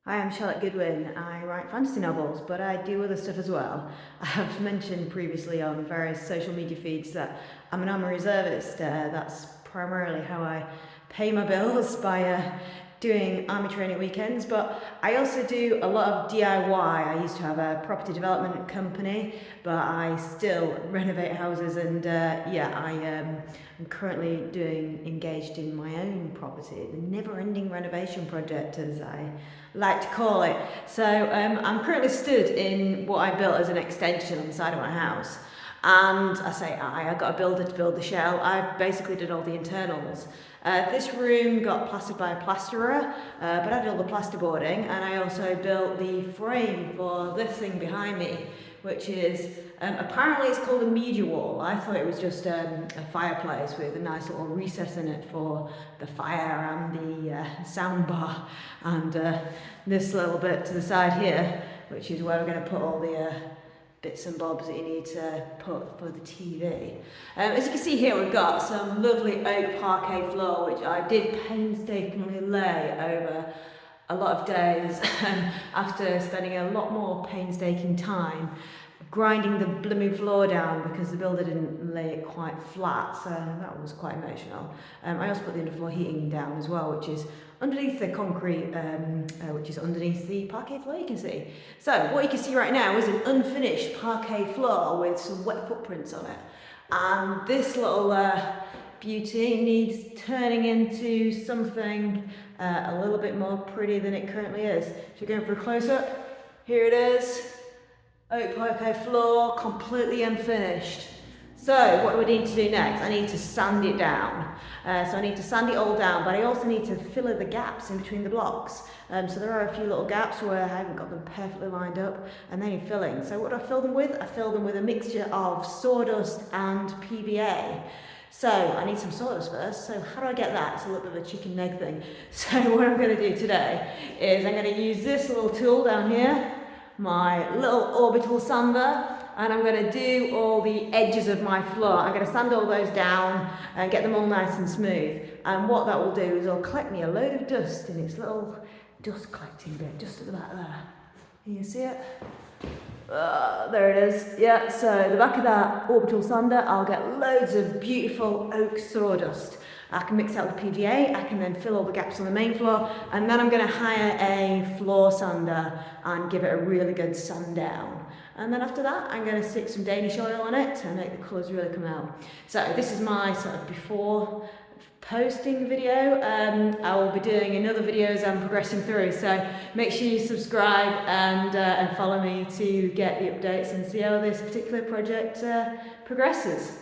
Hi, I'm Charlotte Goodwin. I write fantasy novels, but I do other stuff as well. I have mentioned previously on various social media feeds that I'm an army reservist. That's primarily how I pay my bills by doing army training weekends, but I also do a lot of DIY. I used to have a property development company, but I still renovate houses, and I'm currently engaged in my own property, the never-ending renovation project, as I like to call it. So I'm currently stood in what I built as an extension on the side of my house. And I got a builder to build the shell. I basically did all the internals. This room got plastered by a plasterer, but I did all the plasterboarding, and I also built the frame for this thing behind me, which is, apparently it's called a media wall. I thought it was just a fireplace with a nice little recess in it for the fire and the sound bar, and this little bit to the side here, which is where we're going to put all the bits and bobs that you need to put for the TV. As you can see here, we've got some lovely oak parquet floor, which I did painstakingly lay over a lot of days after spending a lot more painstaking time grinding the blooming floor down because the builder didn't lay it quite flat, so that was quite emotional. I also put the underfloor heating down as well, which is underneath the concrete, which is underneath the parquet floor, you can see. So what you can see right now is an unfinished parquet floor with some wet footprints on it. And this little beauty needs turning into something a little bit more pretty than it currently is. So going for a close-up, here it is. Oak parquet floor, completely unfinished. So what do I need to do next? I need to sand it down. So I need to sand it all down, but I also need to fill in the gaps in between the blocks. So there are a few little gaps where I haven't got them perfectly lined up, and then filling. So what do I fill them with? I fill them with a mixture of sawdust and PVA. So I need some sawdust first. So how do I get that? It's a little bit of a chicken and egg thing. So what I'm going to do today is I'm going to use this little tool down here, my little orbital sander, and I'm going to do all the edges of my floor. I'm going to sand all those down and get them all nice and smooth. And what that will do is it'll collect me a load of dust in its little dust collecting bit just at the back there. Can you see it? There it is. Yeah, so the back of that orbital sander, I'll get loads of beautiful oak sawdust. I can mix that with PVA, I can then fill all the gaps on the main floor, and then I'm going to hire a floor sander and give it a really good sand down. And then after that, I'm going to stick some Danish oil on it to make the colours really come out. So this is my sort of before posting video. I will be doing another video as I'm progressing through, so make sure you subscribe and follow me to get the updates and see how this particular project progresses.